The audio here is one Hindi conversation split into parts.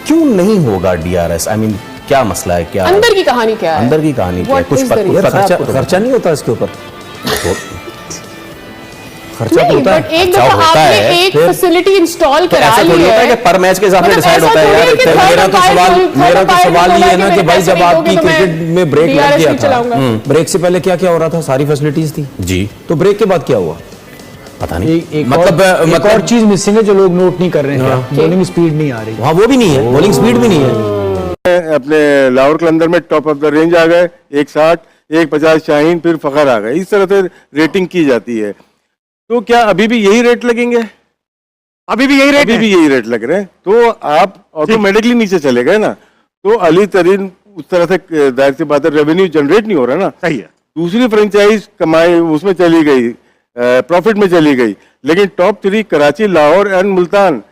क्यों नहीं होगा DRS? आई मीन क्या मसला है, क्या अंदर की कहानी क्या है? अंदर की कहानी क्या है? What कुछ is the reason? पता है आपको तो? खर्चा नहीं होता इसके ऊपर? खर्चा तो नहीं, होता बट है। एक अच्छा, दफा होता आपने है, एक फिर- फैसिलिटी इंस्टॉल तो करा ऐसा ली थोड़ी होता है है कि पर मैच के हिसाब से मतलब डिसाइड ऐसा होता है थोड़ी यार। है कि मेरा third तो umpire सवाल को- मेरा third तो umpire सवाल को ये है बोला ना कि मैं भाई पैसे जब नहीं आपकी दोगे तो मैं क्रिकेट में ब्रेक लग DRS गया नहीं था, चलाऊंगा। ब्रेक से पहले क्या क्या हो रहा था? सारी फैसिलिटीज थी जी, तो ब्रेक के बाद क्या हुआ? पता नहीं। एक मतलब और चीज मिसिंग है जो लोग नोट नहीं कर रहे हैं, बॉलिंग स्पीड नहीं आ रही। वहाँ वो भी नहीं है, बॉलिंग स्पीड भी नहीं है। अपने लाहौर कलंदर में टॉप ऑफ द रेंज आ गए, 160, 150 शाहीन, फिर फखर आ गए। इस तरह से रेटिंग की जाती है। तो क्या अभी भी यही रेट लगेंगे? अभी भी यही रेट अभी भी यही रेट लग रहे हैं, तो आप ऑटोमेटिकली नीचे चले गए ना। तो अली तरीन उस तरह से जाहिर सी बात है रेवेन्यू जनरेट नहीं हो रहा ना। सही है। दूसरी फ्रेंचाइज कमाई उसमें चली गई, प्रॉफिट में चली गई, लेकिन टॉप 3 कराची, लाहौर एंड मुल्तान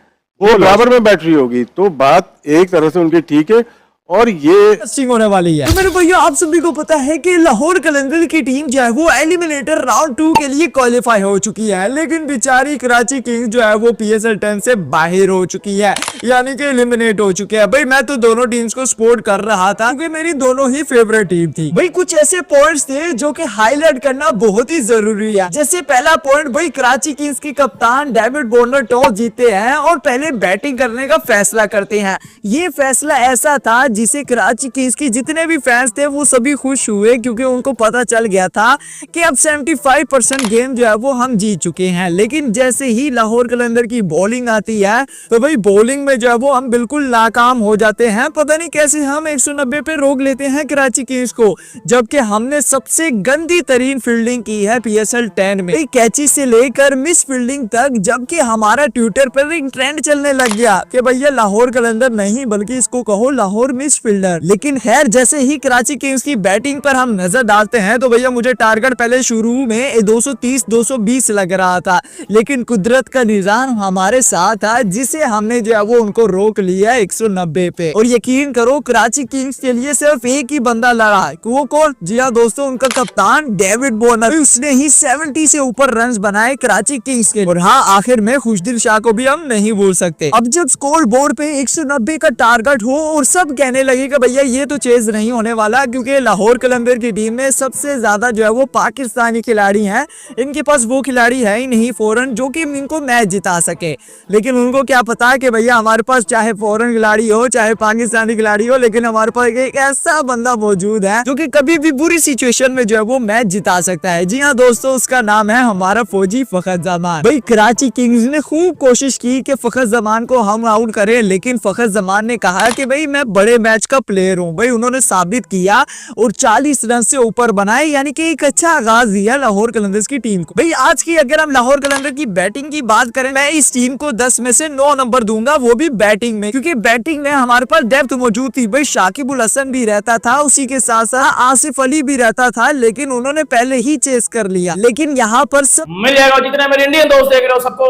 वो बराबर में बैठ रही होगी। तो बात एक तरह से उनकी ठीक है। और ये इंटरेस्टिंग होने वाली है। तो मेरे भैया आप सभी को पता है कि लाहौर कलंदर की टीम जो है वो एलिमिनेटर राउंड 2 के लिए क्वालिफाई हो चुकी है, लेकिन बेचारी कराची किंग्स जो है वो PSL 10 से बाहर हो चुकी है, यानी कि एलिमिनेट हो चुके हैं। भाई मैं तो दोनों टीम्स को सपोर्ट कर रहा था क्योंकि मेरी दोनों ही फेवरेट टीम थी। भाई कुछ ऐसे पॉइंट्स थे जो कि हाईलाइट करना बहुत ही जरूरी है। जैसे पहला पॉइंट, भाई कराची किंग्स के कप्तान डेविड वार्नर टॉस जीतते हैं और पहले बैटिंग करने का फैसला करते हैं। ये फैसला ऐसा था जिसे कराची किंग्स के जितने भी फैंस थे वो सभी खुश हुए, क्योंकि उनको पता चल गया था कि अब 75% गेम जो है वो हम जीत चुके हैं। लेकिन जैसे ही लाहौर कलंदर की बॉलिंग आती है तो भाई बॉलिंग में जो है वो हम बिल्कुल नाकाम हो जाते हैं। पता नहीं कैसे हम 190 पे रोक लेते हैं कराची किंग्स को, जबकि हमने सबसे गंदी तरीन फील्डिंग की है PSL 10 में, कैची से लेकर मिस फील्डिंग तक। जबकि हमारा ट्विटर पर एक ट्रेंड चलने लग गया कि भैया लाहौर कलंदर नहीं बल्कि इसको कहो लाहौर मिस फील्डर। लेकिन खैर जैसे ही कराची किंग्स की बैटिंग पर हम नजर डालते हैं तो भैया मुझे टारगेट पहले शुरू में 230-220 लग रहा था, लेकिन कुदरत का निजाम हमारे साथ था जिसे हमने जो है वो उनको रोक लिया 190 पे। और यकीन करो कराची किंग्स के लिए सिर्फ एक ही बंदा लड़ा, वो कौन? जी हाँ दोस्तों, उनका कप्तान डेविड वार्नर। उसने ही 70 से ऊपर रन बनाए कराची किंग्स के। और हाँ, आखिर में खुशदिल शाह को भी हम नहीं भूल सकते। अब जब स्कोर बोर्ड पे 190 का टारगेट हो और सब कहने लगे कि भैया ये तो चेज नहीं होने वाला, क्योंकि लाहौर कलंदर की टीम में सबसे ज्यादा जो है वो पाकिस्तानी खिलाड़ी हैं, इनके पास वो खिलाड़ी है ही नहीं फॉरेन जो कि इनको मैच जिता सके। लेकिन उनको क्या पता कि भैया हमारे पास चाहे फॉरेन खिलाड़ी हो चाहे पाकिस्तानी खिलाड़ी हो, लेकिन हमारे पास एक ऐसा बंदा मौजूद है जो कि कभी भी बुरी सिचुएशन में जो है वो मैच जिता सकता है। जी हाँ दोस्तों, उसका नाम है हमारा फौजी फखर जमान। भाई कराची किंग्स ने खूब कोशिश की कि फखर जमान को हम आउट करें, लेकिन फखर जमान ने कहा कि भाई मैं बड़े मैच का प्लेयर हूँ। भाई उन्होंने साबित किया और 40 रन से ऊपर बनाए, यानी कि एक अच्छा आगाज दिया लाहौर कलंदर्स की टीम को। भाई आज की अगर हम लाहौर कलंदर की बैटिंग की बात करें, मैं इस टीम को 10 में से 9 नंबर दूंगा, वो भी बैटिंग में, क्योंकि बैटिंग में हमारे पास डेप्थ मौजूद थी। भाई शाकिब उल हसन भी रहता था, उसी के साथ साथ आसिफ अली भी रहता था, लेकिन उन्होंने पहले ही चेस कर लिया। लेकिन यहाँ पर मिल जाएगा। जितने मेरे इंडियन दोस्त देख रहे हो सबको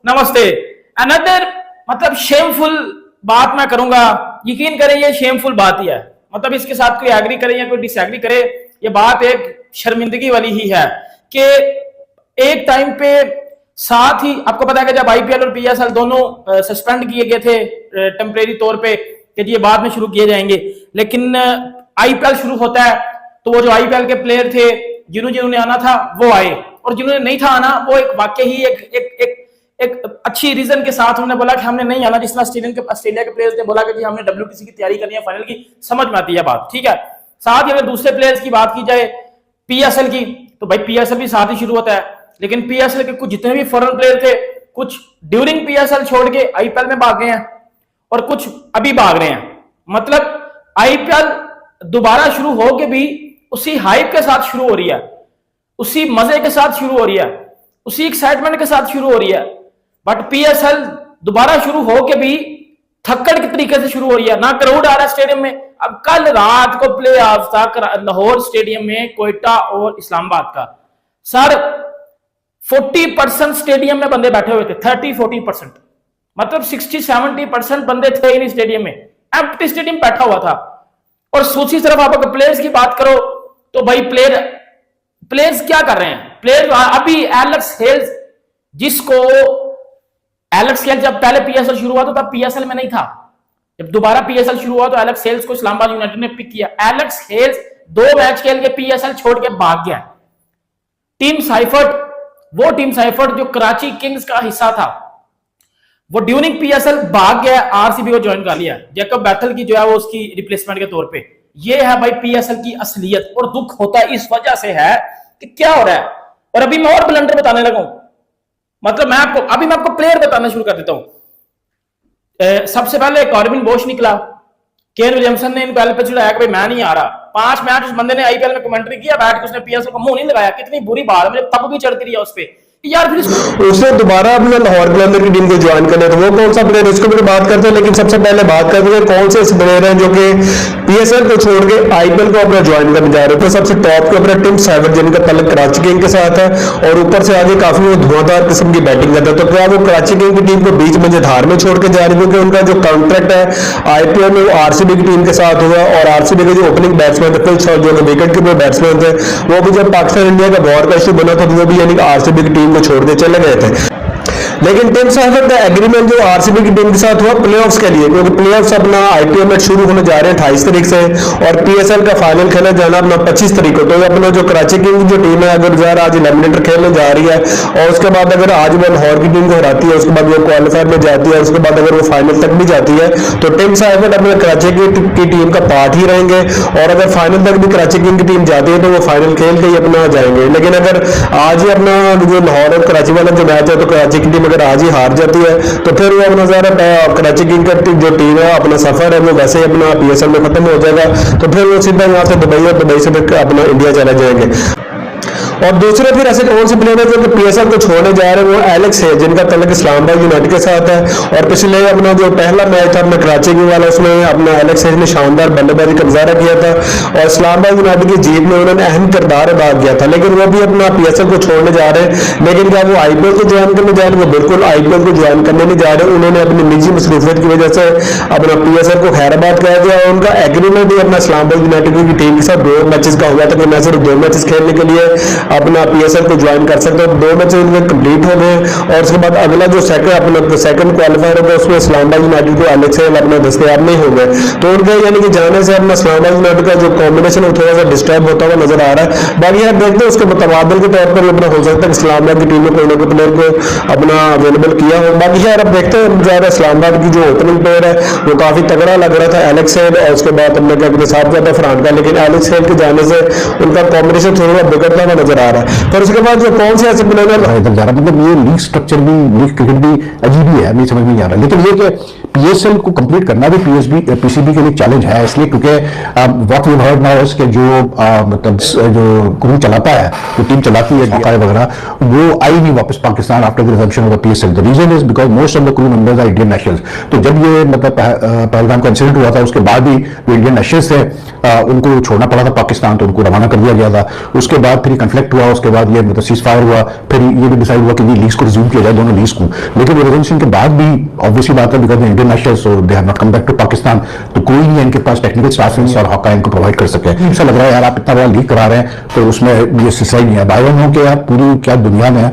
नमस्ते। अनदर मतलब शेमफुल बात मैं करूंगा, यकीन करें ये शेमफुल बात ही है। मतलब इसके साथ कोई एग्री करे या कोई डिसएग्री करे, ये बात एक शर्मिंदगी वाली ही है कि एक टाइम पे साथ ही आपको पता है कि जब IPL और PSL दोनों सस्पेंड किए गए थे टेम्परेरी तौर पे कि ये बाद में शुरू किए जाएंगे, लेकिन IPL शुरू होता है तो वो जो IPL के प्लेयर थे जिन्होंने आना था वो आए, और जिन्होंने नहीं था आना वो एक वाकई ही एक अच्छी रीजन के साथ उन्होंने बोला कि हमने नहीं आना। जिस तरह ऑस्ट्रेलिया के प्लेयर्स ने बोला कि जी हमने WTC की तैयारी करनी है फाइनल की, समझ में आती है बात, ठीक है। साथ ही अगर दूसरे प्लेयर्स की बात की जाए PSL की, तो भाई PSL भी साथ ही शुरू होता है, लेकिन PSL के कुछ जितने भी फॉरेन प्लेयर थे, कुछ ड्यूरिंग PSL छोड़ के IPL में भाग गए हैं और कुछ अभी भाग रहे हैं। मतलब IPL दोबारा शुरू हो के भी उसी हाइप के साथ शुरू हो रही है, उसी मजे के साथ शुरू हो रही है, उसी एक्साइटमेंट के साथ शुरू हो रही है। बट PSL दोबारा शुरू हो के भी थक्कड़ के तरीके से शुरू हो रही है, ना क्राउड आ रहा स्टेडियम में। अब कल रात को प्ले ऑफ था लाहौर स्टेडियम में कोयटा और इस्लामाबाद का, सर 40% स्टेडियम में बंदे बैठे हुए थे, 30-40%, मतलब 60-70% बंदे थे इन स्टेडियम में, एम्प्टी स्टेडियम बैठा हुआ था। और दूसरी तरफ आप अगर प्लेयर्स की बात करो तो भाई प्लेयर्स क्या कर रहे हैं? प्लेयर अभी एलेक्स हेल्स, जिसको एलेक्स हेल्स जब पहले PSL शुरू हुआ तो तब PSL में नहीं था, जब दोबारा पीएसएल शुरू हुआ तो एलेक्स हेल्स को इस्लामाबाद यूनाइटेड ने पिक किया। एलेक्स हेल्स 2 मैच खेल के पीएसएल छोड़ के भाग गया। टीम साइफर्ट जो कराची किंग्स का हिस्सा था, वो ड्यूरिंग पीएसएल भाग गया, आरसीबी को ज्वाइन कर लिया जैकब बैथल की जो है वो उसकी रिप्लेसमेंट के तौर पे। ये है भाई पीएसएल की असलियत, और दुख होता है इस वजह से है कि क्या हो रहा है। और अभी मैं और ब्लंडर बताने लगा हूं, मतलब मैं आपको प्लेयर बताना शुरू कर देता हूं। सबसे पहले कॉर्बिन बोश निकला, केन विलियमसन ने इन पहले पे चिढ़ाया कि भाई मैं नहीं आ रहा। 5 मैच उस बंदे ने आईपीएल में कमेंट्री किया, बैठ के उसने पीएसएल को मुंह नहीं लगाया। कितनी बुरी बात है, मुझे तब भी चढ़ती रही है उस पे यार। फिर उसने दोबारा अपने लाहौर कलंदर की टीम को ज्वाइन कर लिया, तो वो कौन सा प्लेयर, इसको भी बात करते हैं। लेकिन सबसे पहले बात करते हैं कौन से ऐसे प्लेयर हैं जो कि पीएसएल को छोड़ के आईपीएल को अपना ज्वाइन करने जा रहे हैं। तो सबसे टॉप के अपना टिम साइफर्ट, जिनका तल्लुक कराची किंग के साथ है, और ऊपर से आगे काफी वो धुआंधार किस्म की बैटिंग करता है। तो क्या वो कराची किंग की टीम को बीच में धार में छोड़ के जा रही है, क्योंकि उनका जो कॉन्ट्रैक्ट है आईपीएल में वो आरसीबी की टीम के साथ हुआ, और आरसीबी के जो ओपनिंग बैट्समैन थे जो विकेट कीपर बैट्समैन थे, वो भी जब पाकिस्तान इंडिया का वॉर का इशू बना था तो वो भी यानी कि आरसीबी की टीम को छोड़ के चले गए थे। लेकिन टिम साइफर्ट का एग्रीमेंट जो आरसीबी की टीम के साथ हुआ प्लेऑफ्स के लिए, क्योंकि प्लेऑफ्स अपना आईपीएल में शुरू होने जा रहे हैं 28 तारीख से, और पीएसएल का फाइनल खेला जाना अपना 25 तारीख को। तो अपना जो कराची किंग जो टीम है, अगर ज़ाहिर आज एलिमिनेटर खेलने जा रही है, और उसके बाद अगर आज वो लाहौर की टीम को हराती है, उसके बाद वो क्वालिफायर में जाती है, उसके बाद अगर वो फाइनल तक भी जाती है, तो टिम साइफर्ट अपने कराची की टीम का पार्ट ही रहेंगे। और अगर फाइनल तक भी कराची किंग की टीम जाती है तो वो फाइनल खेल के ही अपना जाएंगे। लेकिन अगर आज ही अपना जो लाहौर और कराची वाला जो मैच है, तो कराची की टीम अगर आज ही हार जाती है तो फिर वो अपना ज़रा कराची किंग का जो टीम है अपना सफर है वो वैसे ही अपना पीएसएल में खत्म हो जाएगा। तो फिर वो सीधा यहाँ से दुबई, और दुबई से फिर अपना इंडिया चले जाएंगे। और दूसरे फिर ऐसे कौन से प्लेयर है जो पीएसएल को छोड़ने जा रहे हैं, वो एलेक्स है, जिनका तल्लुक इस्लामाबाद यूनाइटेड के साथ है। और पिछले अपना जो पहला मैच था अपना कराची की वाला, उसमें अपना एलेक्स ने शानदार बल्लेबाजी का मुजाहरा किया था, और इस्लामाबाद यूनाइटेड की जीत में उन्होंने अहम किरदार अदा किया था। लेकिन वो भी अपना पीएसएल को छोड़ने जा रहे हैं। लेकिन क्या वो आईपीएल को ज्वाइन करने जा रहे हैं? वो बिल्कुल आईपीएल को ज्वाइन करने नहीं जा रहे। उन्होंने अपनी निजी मसरूफियत की वजह से अपना पीएसएल को खैराबाद कर दिया, और उनका एग्रीमेंट ही अपना इस्लामाबाद यूनाइटेड की टीम के साथ 2 मैचेस का हुआ था कि मैं सिर्फ 2 मैचेस खेलने के लिए अपना पीएसएल को ज्वाइन कर सकते हो। 2 मैच उनके कंप्लीट हो गए, और उसके बाद अगला जो सेकंड क्वालिफायर होगा उसमें इस्लामाबाद यूनाइटेड को एलेक्स अपने दस्तयाब नहीं हो गए। तो उनके यानी कि जाने से अपना इस्लामाबाद यूनाइटेड का जो कॉम्बिनेशन है थोड़ा सा डिस्टर्ब होता हुआ नजर आ रहा है। बाकी यार देखते हैं उसके मुतबादल के तौर पर अपना हो सकता है इस्लामाबाद की टीम में कोई ना कोई प्लेयर को अपना अवेलेबल किया हो। बाकी यार अब देखते हैं ज़्यादा इस्लामाबाद की जो ओपनिंग प्लेयर है वो काफी तगड़ा लग रहा था, एलेक्स हेल, और उसके बाद हमने क्या साफ किया था फरहान का। लेकिन एलेक्स हेल के जाने से उनका कॉम्बिनेशन थोड़ा बिगड़ता हुआ नजर आ रहा है। फिर उसके बाद जो कौन से ऐसे प्लेयर इधर जा रहा, मतलब ये लीग स्ट्रक्चर भी, लीग क्रिकेट भी अजीब ही है, नहीं समझ में नहीं आ रहा। लेकिन ये कि पीएसएल को कंप्लीट करना भी पीसीबी के लिए चैलेंज है, इसलिए क्योंकि what we heard now is के जो मतलब जो क्रू चलाता है, जो टीम चलाती है हॉकाई वगैरह, वो आई नहीं वापस Pakistan after the resumption of the PSL. The reason is because most of the crew members are Indian nationals. तो जब ये मतलब पहलगाम का इंसिडेंट हुआ था, उसके बाद ही जो इंडियन नेशनल्स थे उनको छोड़ना पड़ा था पाकिस्तान, तो उनको रवाना कर दिया गया था। उसके बाद फिर कंफ्लिक्ट हुआ, उसके बाद ये मतलब सीज फायर हुआ, फिर ये भी डिसाइड हुआ कि ये लीग्स को रिज्यूम किया जाए, दोनों लीग्स को। लेकिन वो रिजम्पशन के बाद भी ऑब्वियसली बात है, because Indian nationals so they have not come back to Pakistan, तो कोई नहीं है इनके पास टेक्निकल स्टाफ और हॉकाई इनको प्रोवाइड कर सके। ऐसा लग रहा है यार आप इतना बड़ा लीग करा रहे हैं तो उसमें ये सिलसिला ही नहीं है। बाय वन हो कि यार पूरी क्या दुनिया में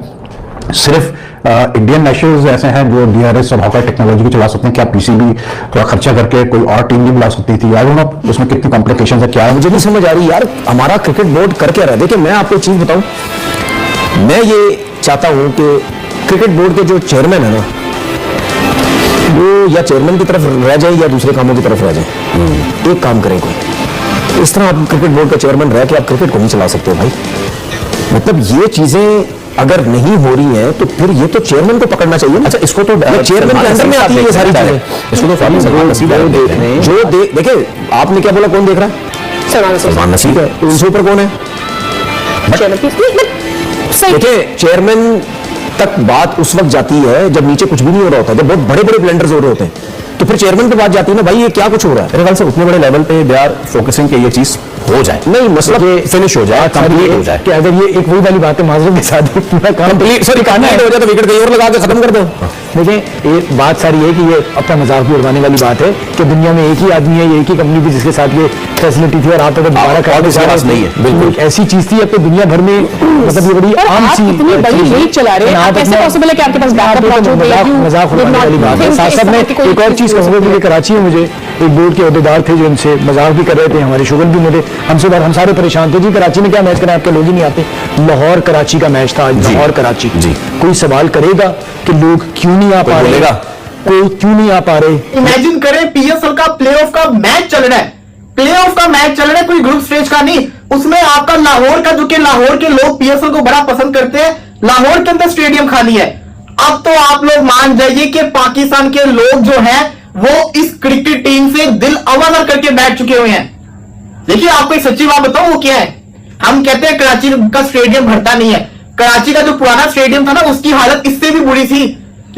सिर्फ इंडियन नेशनल्स ऐसे हैं जो डीआरएस और हॉकाई टेक्नोलॉजी को चला सकते हैं, क्या पीसीबी थोड़ा खर्चा करके कोई और टीम नहीं बुला सकती थी? आई डोंट नो उसमें कितनी कॉम्प्लिकेशंस है, क्या है मुझे नहीं समझ आ रही यार, हमारा क्रिकेट बोर्ड कर क्या रहा है। देखिए मैं आपको एक चीज बताऊं, मैं ये चाहता हूं कि क्रिकेट बोर्ड के जो चेयरमैन है ना, वो या चेयरमैन की तरफ रह जाए या दूसरे कामों की तरफ रह जाए। एक काम करें कोई, इस तरह आप क्रिकेट बोर्ड का चेयरमैन रह के आप क्रिकेट को नहीं चला सकते भाई। मतलब ये चीजें अगर नहीं हो रही हैं तो फिर ये तो चेयरमैन को पकड़ना चाहिए। अच्छा इसको तो चेयरमैन के अंदर में आती है ये सारी चीजें, इसको तो जो देखिए आपने क्या बोला, कौन देख रहा है? सलमान नसीब है, उसके ऊपर कौन है? देखिए चेयरमैन तक बात उस वक्त जाती है जब नीचे कुछ भी नहीं हो रहा होता, जब बहुत बड़े बड़े ब्लेंडर्स हो रहे होते हैं, तो फिर चेयरमैन पे बात जाती है ना, भाई ये क्या कुछ हो रहा है। मेरे ख्याल से उतने बड़े लेवल पे दे आर फोकसिंग कि ये चीज हो जाए, नहीं मसला फिनिश हो जाए, कंप्लीट हो जाए। कि अगर ये एक वही वाली बात है माजूम के साथ कंप्लीट, सॉरी कंप्लीट हो जाए तो विकेट कहीं और लगा के खत्म कर दो। देखिए ये बात सारी है कि ये अपना मजाक भी उड़वाने वाली बात है कि दुनिया में एक ही आदमी है, ये एक ही कंपनी थी जिसके साथ ये फैसिलिटी थी और आप अगर दोबारा और इसके पास नहीं है, बिल्कुल। एक ऐसी चीज थी अब तो दुनिया भर में मतलब ये बड़ी आम आप सी इतनी बड़ी चीज है। लीग चला रहे हैं, आप कैसे अपना- पॉसिबल है कि आपके पास आप बैकअप एक लॉन्च हो मजाक गया? मजाक उड़वाने वाली बात है। साथ साथ में एक और चीज कहूंगा कि कराची में मुझे एक बोर्ड के अहदेदार थे जो इनसे मजाक भी कर रहे थे, हमारे शुगर भी मुझे हमसे बार हम सारे परेशान थे जी कराची में क्या मैच करें, आपके लोग ही नहीं आते। लाहौर कराची का मैच था आज, लाहौर कराची। जी। कोई सवाल करेगा कि लोग क्यों नहीं आ पा रहे, बोलेगा? कोई क्यों नहीं आ पा रहे? इमेजिन करें पीएसएल का प्लेऑफ का मैच चल रहा है, प्लेऑफ का मैच चल रहा है, कोई ग्रुप स्टेज का नहीं, उसमें आपका लाहौर का, जो कि लाहौर के लोग पीएसएल को बड़ा पसंद करते हैं, लाहौर के अंदर स्टेडियम खाली है। अब तो आप लोग मान जाइए कि पाकिस्तान के लोग जो हैं वो इस क्रिकेट टीम से दिल अवाना करके बैठ चुके हुए हैं। देखिए आपको एक सच्ची बात बताऊं वो क्या है, हम कहते हैं कराची का स्टेडियम भरता नहीं है, कराची का जो पुराना स्टेडियम था ना उसकी हालत इससे भी बुरी थी,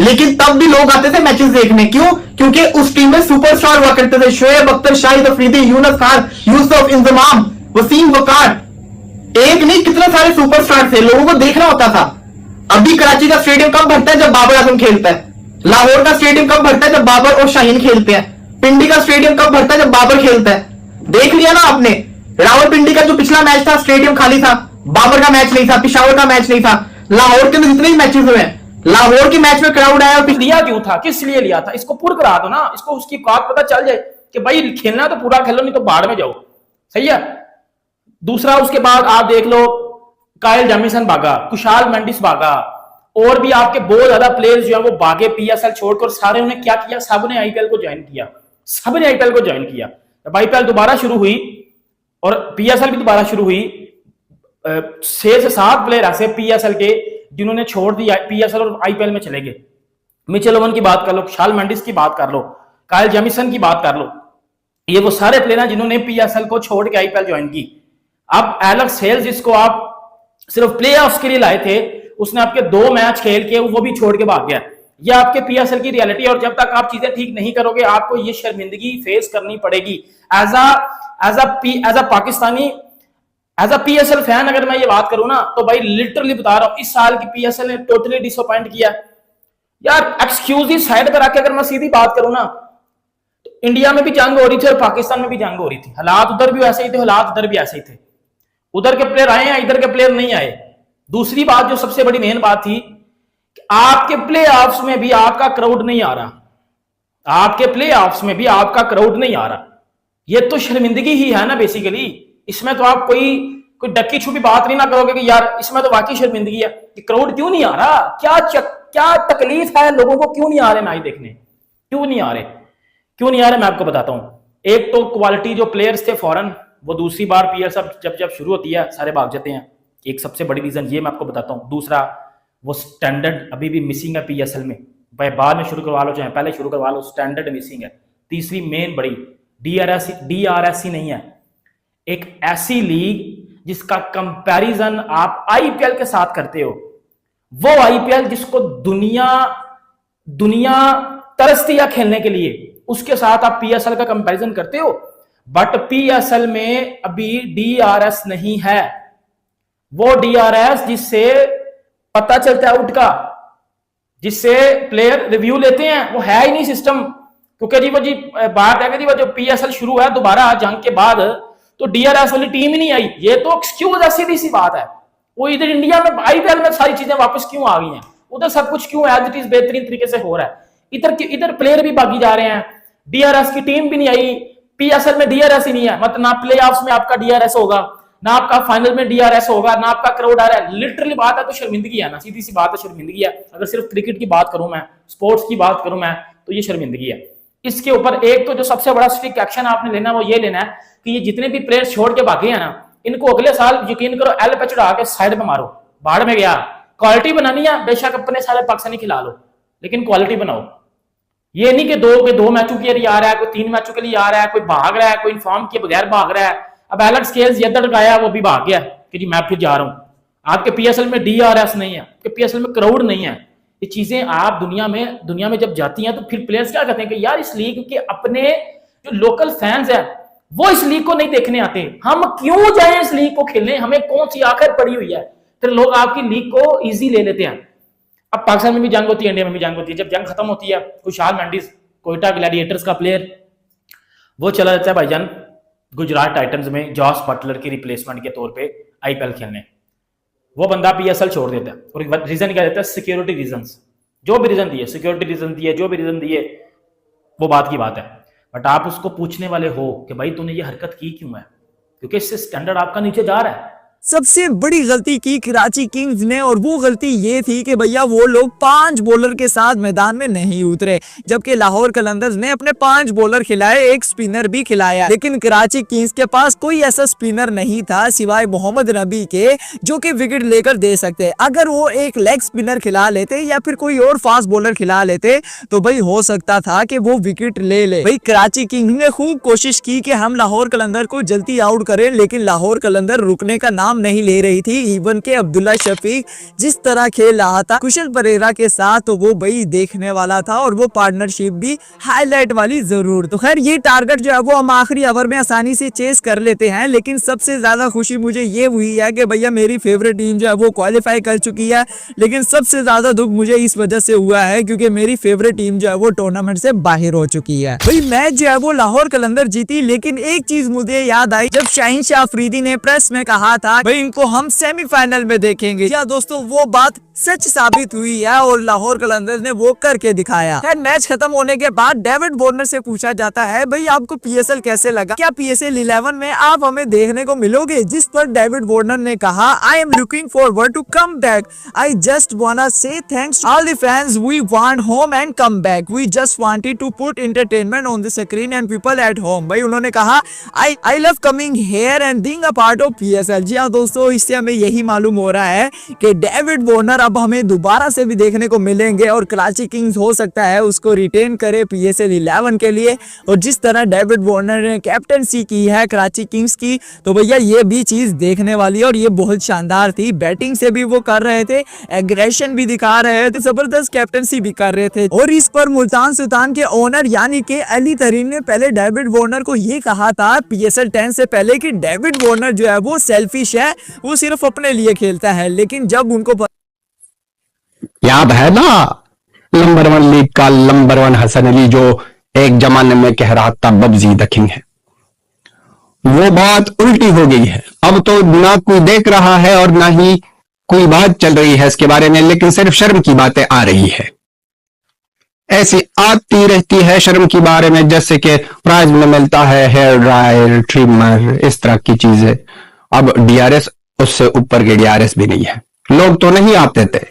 लेकिन तब भी लोग आते थे मैचेस देखने। क्यों? क्योंकि उस टीम में सुपरस्टार हुआ करते थे, शोएब अख्तर, शाहिद अफरीदी, यूनुस खान, यूसुफ इंजमाम, वसीम वकार, एक नहीं कितने सारे सुपरस्टार थे, लोगों को देखना होता था। अभी कराची का स्टेडियम कब भरता है? जब बाबर आजम खेलता है। लाहौर का स्टेडियम कब भरता है? जब बाबर और शाहीन खेलते हैं। पिंडी का स्टेडियम कब भरता है? जब बाबर खेलता है। देख लिया ना आपने, रावलपिंडी का जो पिछला मैच था स्टेडियम खाली था, बाबर का मैच नहीं था, पिशावर का मैच नहीं था, लाहौर के अंदर जितने भी मैचेस हुए हैं लाहौर के मैच में क्राउड आया। और लिया क्यों था, किस लिए लिया था, इसको पूरा करा दो ना, इसको उसकी बात पता चल जाए कि भाई खेलना तो पूरा खेलो, नहीं तो बाढ़ में जाओ। सही है। दूसरा उसके बाद आप देख लो कायल जैमिसन भागा, कुशाल मेंडिस भागा, और भी आपके बहुत ज्यादा प्लेयर्स जो है वो भागे पीएसएल छोड़कर। सारे उन्हें क्या किया, सबने आईपीएल को ज्वाइन किया, सबने आईपीएल को ज्वाइन किया। जब आईपीएल दोबारा शुरू हुई और पीएसएल भी दोबारा शुरू हुई, 6 से 7 प्लेयर ऐसे पीएसएल के जिन्होंने छोड़ दी पीएसएल और आईपीएल में चले गए। मिचेल ओवन की बात कर लो, शाल मेंडिस की बात कर लो, कायल जेमिसन की बात कर लो, ये वो सारे प्लेयर हैं जिन्होंने पीएसएल को छोड़ के आईपीएल ज्वाइन की। अब एलेक्स हेल्स जिसको आप सिर्फ प्लेऑफ्स के लिए लाए थे, उसने आपके 2 मैच खेल के वो भी छोड़ के भाग गया। ये आपके पीएसएल की रियलिटी, और जब तक आप चीजें ठीक नहीं करोगे आपको ये शर्मिंदगी फेस करनी पड़ेगी। As a Pakistani, as a PSL fan अगर मैं ये बात करूं ना, तो भाई लिटरली बता रहा हूं, इस साल की पीएसएल ने टोटली डिसअपॉइंट किया यार। एक्सक्यूज साइड पर आके अगर मैं सीधी बात करूं ना, तो इंडिया में भी जंग हो रही थी और पाकिस्तान में भी जंग हो रही थी। हालात उधर भी वैसे ही थे, हालात उधर भी ऐसे ही थे। उधर के प्लेयर आए हैं, इधर के प्लेयर नहीं आए। दूसरी बात जो सबसे बड़ी मेन बात थी कि आपके प्ले ऑफ्स में भी आपका क्राउड नहीं आ रहा, आपके प्ले ऑफ्स में भी आपका क्राउड नहीं आ रहा। ये तो शर्मिंदगी ही है ना बेसिकली। इसमें तो आप कोई डक्की छुपी बात नहीं ना करोगे कि यार इसमें तो वाकई शर्मिंदगी है कि क्राउड क्यों नहीं आ रहा, क्या तकलीफ है लोगों को, क्यों नहीं आ रहे मैच देखने, क्यों नहीं आ रहे मैं आपको बताता हूं। एक तो क्वालिटी जो प्लेयर्स थे फॉरेन, वो दूसरी बार पीएसएल जब शुरू होती है सारे भाग जाते हैं, एक सबसे बड़ी रीजन ये मैं आपको बताता हूं। दूसरा वो स्टैंडर्ड अभी भी मिसिंग है पीएसएल में, भाई बाद में शुरू करवा लो चाहे पहले शुरू करवा लो, स्टैंडर्ड मिसिंग है। तीसरी मेन बड़ी डीआरएस ही नहीं है, एक ऐसी लीग जिसका कंपैरिजन आप आईपीएल के साथ करते हो, वो आईपीएल जिसको दुनिया तरसती है खेलने के लिए, उसके साथ आप पीएसएल का कंपैरिजन करते हो। बट पीएसएल में अभी डीआरएस नहीं है, वो डीआरएस जिससे पता चलता है आउट का, जिससे प्लेयर रिव्यू लेते हैं, वो है ही नहीं सिस्टम। क्योंकि जी बात है कि वो जो पीएसएल शुरू है दोबारा जंग के बाद, तो डीआरएस वाली टीम ही नहीं आई। ये तो एक्सक्यूज है, सीधी सी बात है। वो इधर इंडिया में आईपीएल में सारी चीजें वापस क्यों आ गई हैं, उधर सब कुछ क्यों एज इट इज बेहतरीन तरीके से हो रहा है। इधर प्लेयर भी भागी जा रहे हैं, डीआरएस की टीम भी नहीं आई, पीएसएल में डीआरएस ही नहीं है। मतलब ना प्लेऑफ्स में आपका डीआरएस होगा, ना आपका फाइनल में डीआरएस होगा, ना आपका क्राउड आ रहा है। लिटरली बात है तो शर्मिंदगी है ना, सीधी सी बात है, शर्मिंदगी है। अगर सिर्फ क्रिकेट की बात करूं मैं, स्पोर्ट्स की बात करूं मैं, तो ये शर्मिंदगी है। इसके ऊपर एक तो जो सबसे बड़ा स्ट्रिक्ट एक्शन आपने लेना वो ये लेना है कि ये जितने भी प्लेयर्स छोड़ के भागे हैं ना, इनको अगले साल यकीन करो एल पे चढ़ा के साइड में मारो, बाढ़ में गया। क्वालिटी बनानी है, बेशक अपने सारे पाकिस्तानी खिला लो, लेकिन क्वालिटी बनाओ। ये नहीं कि दो मैचों के लिए आ रहा है, कोई 3 मैचों के लिए आ रहा है, कोई भाग रहा है, कोई इन्फॉर्म के बगैर भाग रहा है। अब एलेक्स हेल्स ये गया, वो भी भाग गया कि जी मैं फिर जा रहा हूं। आपके पीएसएल में डीआरएस नहीं है, आपके पीएसएल में क्राउड नहीं है। ये चीजें आप दुनिया में जब जाती हैं तो फिर प्लेयर्स क्या कहते हैं कि यार इस लीग के अपने जो लोकल फैंस हैं वो इस लीग को नहीं देखने आते, हम क्यों जाएं इस लीग को खेलने, हमें कौन सी आखिर पड़ी हुई है। फिर लोग आपकी लीग को इजी ले लेते हैं। अब पाकिस्तान में भी जंग होती है, इंडिया में भी जंग होती है। जब जंग खत्म होती है, खुशहाल मेंडिस कोयटा ग्लैडिएटर्स का प्लेयर वो चला जाता है भाईजान गुजरात टाइटंस में जॉस बटलर की रिप्लेसमेंट के तौर पे आईपीएल खेलने। वो बंदा पीएसएल छोड़ देता है और रीजन क्या देता है? Security reasons. जो भी रीजन दिए, सिक्योरिटी रीजन दिए, जो भी रीजन दिए, वो बात की बात है। बट आप उसको पूछने वाले हो कि भाई तूने ये हरकत की क्यों है, क्योंकि इससे स्टैंडर्ड आपका नीचे जा रहा है। सबसे बड़ी गलती की कराची किंग्स ने, और वो गलती ये थी कि भैया वो लोग 5 बॉलर के साथ मैदान में नहीं उतरे, जबकि लाहौर कलंदर्स ने अपने 5 बॉलर खिलाए, एक स्पिनर भी खिलाया, लेकिन कराची किंग्स के पास कोई ऐसा स्पिनर नहीं था सिवाय मोहम्मद नबी के जो कि विकेट लेकर दे सकते। अगर वो एक लेग स्पिनर खिला लेते या फिर कोई और फास्ट बॉलर खिला लेते तो भाई हो सकता था कि वो विकेट ले ले। भाई कराची किंग्स ने खूब कोशिश की कि हम लाहौर कलंदर को जल्दी आउट करें, लेकिन लाहौर कलंदर रुकने का नाम नहीं ले रही थी। इवन के अब्दुल्ला शफीक जिस तरह खेल रहा था कुशल परेरा के साथ, तो वो भाई देखने वाला था, और वो पार्टनरशिप भी हाईलाइट वाली जरूर। तो खैर ये टारगेट जो है वो हम आखिरी ओवर में आसानी से चेस कर लेते हैं, लेकिन सबसे ज्यादा खुशी मुझे ये हुई है कि भैया मेरी फेवरेट टीम जो है वो क्वालिफाई कर चुकी है। लेकिन सबसे ज्यादा दुख मुझे इस वजह से हुआ है क्योंकि मेरी फेवरेट टीम जो है वो टूर्नामेंट से बाहर हो चुकी है। भाई मैच जो है वो लाहौर कलंदर जीती, लेकिन एक चीज मुझे याद आई जब शाहीन शाह अफरीदी ने प्रेस में कहा था भाई इनको हम सेमीफाइनल में देखेंगे। क्या दोस्तों वो बात सच साबित हुई है और लाहौर कलंदर्स ने वो करके दिखाया। खैर मैच खत्म होने के बाद डेविड वार्नर से पूछा जाता है भाई आपको पीएसएल कैसे लगा, क्या पीएसएल 11 में आप हमें देखने को मिलोगे, जिस पर डेविड वार्नर ने कहा I am looking forward to come back, I just wanna say thanks all the fans, we want home and come back, we just wanted to put entertainment on the screen and people at home. भाई उन्होंने कहा I love coming here and being a part of PSL. जी हाँ दोस्तों, इससे हमें यही मालूम हो रहा है कि डेविड वार्नर अब हमें दोबारा से भी देखने को मिलेंगे और कराची किंग्स हो सकता है उसको रिटेन करे पीएसएल 11 के लिए। और जिस तरह डेविड वार्नर ने कैप्टनसी की है कराची किंग्स की, तो भैया ये भी चीज देखने वाली है और ये बहुत शानदार थी। बैटिंग से भी वो कर रहे थे, एग्रेशन भी दिखा रहे थे, जबरदस्त कैप्टनसी भी कर रहे थे। और इस पर मुल्तान सुल्तान के ओनर यानी कि अली तरीन ने पहले डेविड वार्नर को ये कहा था पीएसएल 10 से पहले कि डेविड वार्नर जो है वो सेल्फिश है, वो सिर्फ अपने लिए खेलता है। लेकिन जब उनको याद है ना नंबर 1 लीग का नंबर 1 हसन अली जो एक जमाने में कह रहा था बब्जी द किंग है, वो बात उल्टी हो गई है। अब तो ना कोई देख रहा है और ना ही कोई बात चल रही है इसके बारे में, लेकिन सिर्फ शर्म की बातें आ रही है। ऐसी आती रहती है शर्म की बारे में, जैसे कि प्राइज में मिलता है हेयर ड्रायर, ट्रिमर, इस तरह की चीजें। अब डीआरएस उससे ऊपर के डीआरएस भी नहीं है। लोग तो नहीं आते थे,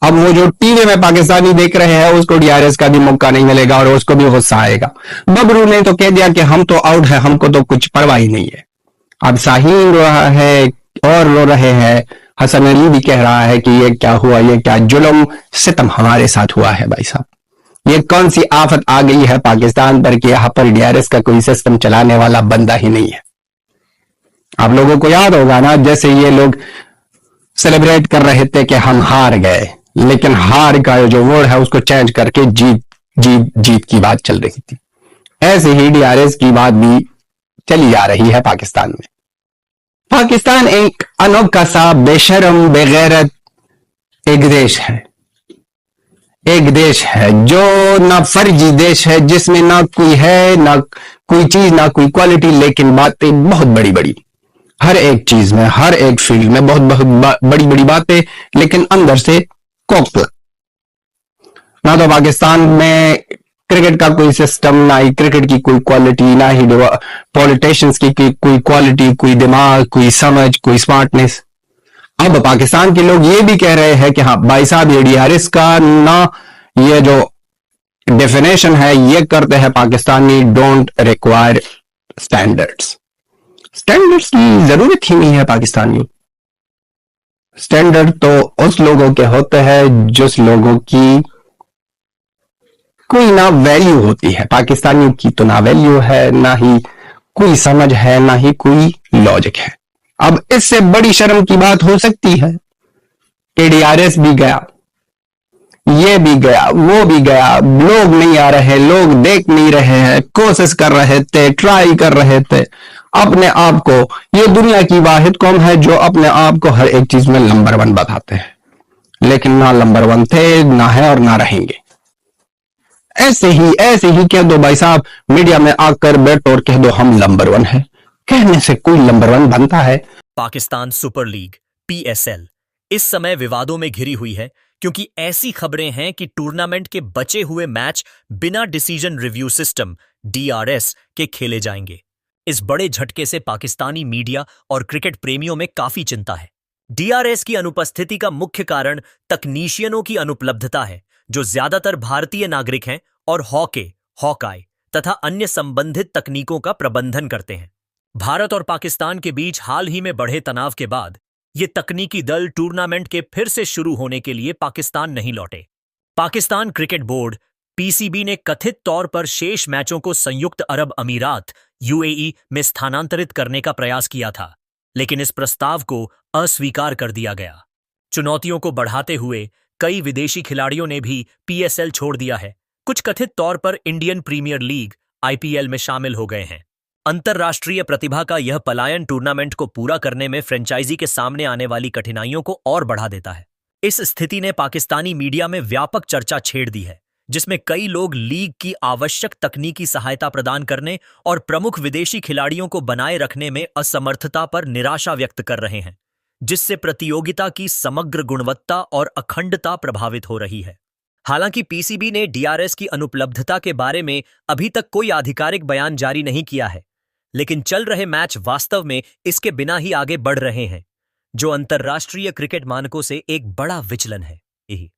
अब वो जो टीवी में पाकिस्तानी देख रहे हैं उसको डीआरएस का भी मौका नहीं मिलेगा और उसको भी गुस्सा आएगा। बबरू ने तो कह दिया कि हम तो आउट है, हमको तो कुछ परवाह ही नहीं है। अब शाहीन रो रहा है और रो रहे हैं, हसन अली भी कह रहा है कि ये क्या हुआ, ये क्या जुल्म सितम हमारे साथ हुआ है। भाई साहब ये कौन सी आफत आ गई है पाकिस्तान पर कि यहां पर डीआरएस का कोई सिस्टम चलाने वाला बंदा ही नहीं है। आप लोगों को याद होगा ना, जैसे ये लोग सेलिब्रेट कर रहे थे कि हम हार गए, लेकिन हार का जो वर्ड है उसको चेंज करके जीत जीत जीत की बात चल रही थी। ऐसे ही डीआरएस की बात भी चली जा रही है पाकिस्तान में। पाकिस्तान एक अनोखा सा बेशरम बेगैरत एक देश है, एक देश है जो ना फर्जी देश है, जिसमें ना कोई है ना कोई चीज ना कोई क्वालिटी, लेकिन बातें बहुत बड़ी बड़ी, हर एक चीज में हर एक फील्ड में बहुत बहुत बड़ी बड़ी बातें, लेकिन अंदर से कोकला। ना तो पाकिस्तान में क्रिकेट का कोई सिस्टम, ना ही क्रिकेट की कोई क्वालिटी, ना ही पॉलिटिशियंस की कोई क्वालिटी, कोई दिमाग, कोई समझ, कोई स्मार्टनेस। अब पाकिस्तान के लोग ये भी कह रहे हैं कि हाँ भाई साहब ये डीआरएस का ना ये जो डेफिनेशन है ये करते हैं Pakistani don't require standards. Standards की जरूरत ही नहीं है पाकिस्तानी। स्टैंडर्ड तो उस लोगों के होते हैं जिस लोगों की कोई ना वैल्यू होती है। पाकिस्तानियों की तो ना वैल्यू है, ना ही कोई समझ है, ना ही कोई लॉजिक है। अब इससे बड़ी शर्म की बात हो सकती है कि डीआरएस भी गया, ये भी गया, वो भी गया, लोग नहीं आ रहे, लोग देख नहीं रहे हैं, कोशिश कर रहे थे, ट्राई कर रहे थे अपने आप को। ये दुनिया की वाहिद कौम है जो अपने आप को हर एक चीज में नंबर 1 बताते हैं, लेकिन ना नंबर 1 थे, ना है और ना रहेंगे। ऐसे ही कह दो भाई साहब, मीडिया में आकर बैठो और कह दो हम नंबर 1 है। कहने से कोई नंबर 1 बनता है? पाकिस्तान सुपर लीग PSL इस समय विवादों में घिरी हुई है क्योंकि ऐसी खबरें हैं कि टूर्नामेंट के बचे हुए मैच बिना डिसीजन रिव्यू सिस्टम DRS के खेले जाएंगे। इस बड़े झटके से पाकिस्तानी मीडिया और क्रिकेट प्रेमियों में काफी चिंता है। DRS की अनुपस्थिति का मुख्य कारण तकनीशियनों की अनुपलब्धता है, जो ज्यादातर भारतीय नागरिक हैं और हॉकाई तथा अन्य संबंधित तकनीकों का प्रबंधन करते हैं। भारत और पाकिस्तान के बीच हाल ही में बढ़े तनाव के बाद ये तकनीकी दल टूर्नामेंट के फिर से शुरू होने के लिए पाकिस्तान नहीं लौटे। पाकिस्तान क्रिकेट बोर्ड PCB ने कथित तौर पर शेष मैचों को संयुक्त अरब अमीरात UAE में स्थानांतरित करने का प्रयास किया था, लेकिन इस प्रस्ताव को अस्वीकार कर दिया गया। चुनौतियों को बढ़ाते हुए कई विदेशी खिलाड़ियों ने भी PSL छोड़ दिया है। कुछ कथित तौर पर इंडियन प्रीमियर लीग IPL में शामिल हो गए हैं। अंतरराष्ट्रीय प्रतिभा का यह पलायन टूर्नामेंट को पूरा करने में फ्रेंचाइजी के सामने आने वाली कठिनाइयों को और बढ़ा देता है। इस स्थिति ने पाकिस्तानी मीडिया में व्यापक चर्चा छेड़ दी है, जिसमें कई लोग लीग की आवश्यक तकनीकी सहायता प्रदान करने और प्रमुख विदेशी खिलाड़ियों को बनाए रखने में असमर्थता पर निराशा व्यक्त कर रहे हैं, जिससे प्रतियोगिता की समग्र गुणवत्ता और अखंडता प्रभावित हो रही है। हालांकि PCB ने DRS की अनुपलब्धता के बारे में अभी तक कोई आधिकारिक बयान जारी नहीं किया है, लेकिन चल रहे मैच वास्तव में इसके बिना ही आगे बढ़ रहे हैं, जो अंतर्राष्ट्रीय क्रिकेट मानकों से एक बड़ा विचलन है। यही